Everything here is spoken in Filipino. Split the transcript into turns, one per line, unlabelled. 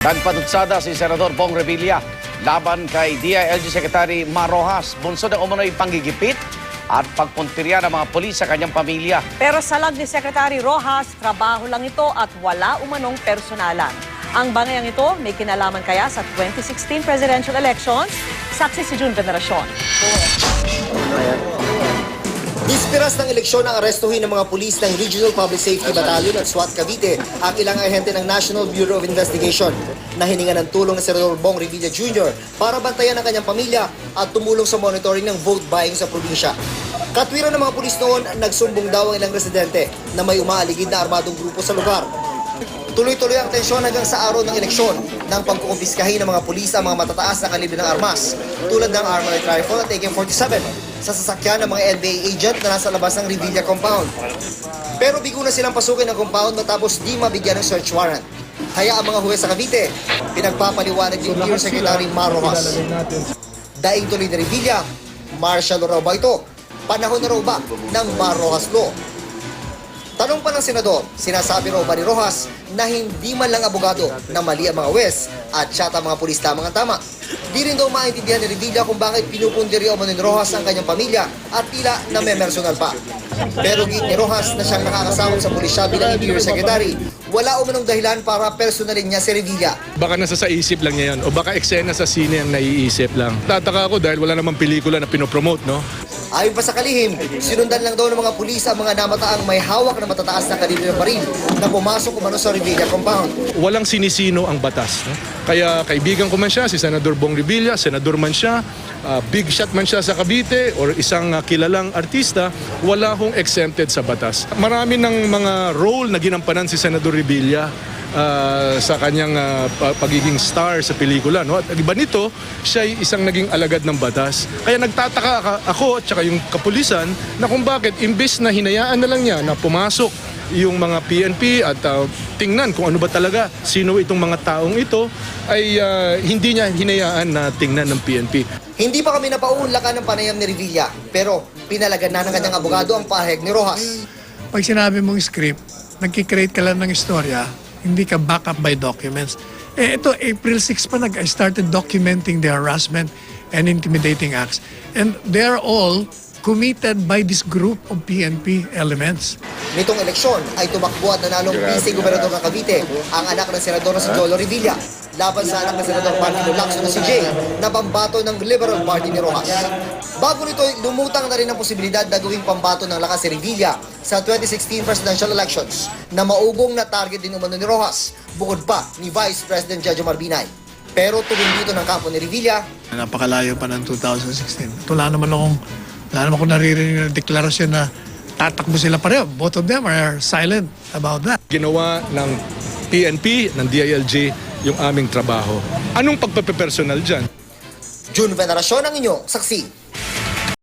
Nagpatutsada si Senador Bong Revilla laban kay DILG Secretary Mar Rojas. Bunso ng umano'y panggigipit at pagpuntirya ng mga pulis sa kanyang pamilya.
Pero salag ni Secretary Rojas, trabaho lang ito at wala umanong personalan. Ang bangayang ito may kinalaman kaya sa 2016 presidential elections? Saksi si June Veneracion.
Ispiras ng eleksyon ang arestuhin ng mga pulis ng Regional Public Safety Battalion at SWAT Cavite ang ilang ahente ng National Bureau of Investigation na hininga ng tulong ng Senador Bong Revilla Jr. para bantayan ang kanyang pamilya at tumulong sa monitoring ng vote buying sa probinsya. Katwiran ng mga pulis noon, nagsumbong daw ang ilang residente na may umaaligid na armadong grupo sa lugar. Tuloy-tuloy ang tensyon hanggang sa araw ng eleksyon nang pagkukumpiskahin ng mga pulis ang mga matataas na kalibre ng armas tulad ng armored rifle at AK-47 sa sasakyan ng mga NBI agent na nasa labas ng Revilla compound. Pero bigo na silang pasukin ng compound matapos di mabigyan ng search warrant. Kaya ang mga huwes sa Cavite, pinagpapaliwanag ni Interior Secretary Mar Rojas. Daing tuloy ni Revilla, martial law raw ba ito? Panahon na raw ba ng Mar Rojas Law? Tanong pa ng Senador, sinasabi raw ba ni Rojas na hindi man lang abogado na mali ang mga huwes at siyata mga pulis tamang ang tama? Di rin daw maintindihan ni Revilla kung bakit pinupundirya umano ni Rojas ang kanyang pamilya at tila na may personal pa. Pero git ni Rojas na siyang nakakasawang sa pulisya bilang Interior Secretary, wala umanong dahilan para personalin niya si Revilla.
Baka nasa sa isip lang niya yan o baka eksena sa sine ang naiisip lang. Tataka ako dahil wala namang pelikula na pinopromote, no?
Ayon pa sa kalihim, sinundan lang daw ng mga pulis ang mga namataang may hawak na matataas na kalibre ng baril na pumasok umano sa Revilla compound.
Walang sinisino ang batas, no? Kaya kaibigan ko man siya, si Senador Bong Revilla, senador man siya, big shot man siya sa Cavite or isang kilalang artista, wala hong exempted sa batas. Marami ng mga role na ginampanan si Senador Revilla sa kanyang pagiging star sa pelikula, no? At iba nito, siya ay isang naging alagad ng batas. Kaya nagtataka ako at saka yung kapulisan na kung bakit imbes na hinayaan na lang niya na pumasok yung mga PNP at tingnan kung ano ba talaga, sino itong mga taong ito, ay hindi niya hinayaan na tingnan ng PNP.
Hindi pa kami napaunlakan ng panayam ni Revilla, pero pinalagan na ng kanyang abogado ang pahayag ni Rojas.
Pag sinabi mong script, nagkikreate ka lang ng istorya, hindi ka back up by documents. Ito, April 6 pa I started documenting the harassment and intimidating acts. And they're all committed by this group of PNP elements.
Nitong eleksyon ay tumakbo at nanalong vice-gobernador ng Cavite ang anak ng senador na si Jolo Revilla laban sa anak ng senador Martin Lacson na si Jay na pambato ng Liberal Party ni Rojas. Bago nito, lumutang na rin ang posibilidad na gawing pambato ng lakas si Revilla sa 2016 presidential elections na maugong na target din umano ni Rojas bukod pa ni Vice President Jojo Marbinay. Pero tuloy dito ng kampo ni Revilla.
Napakalayo pa ng 2016. Wala naman akong naririnig na deklarasyon na tatakbo sila pareho. Both of them are silent about that.
Ginawa ng PNP, ng DILG, yung aming trabaho. Anong pagpapersonal dyan?
June Veneracion ang inyong saksi.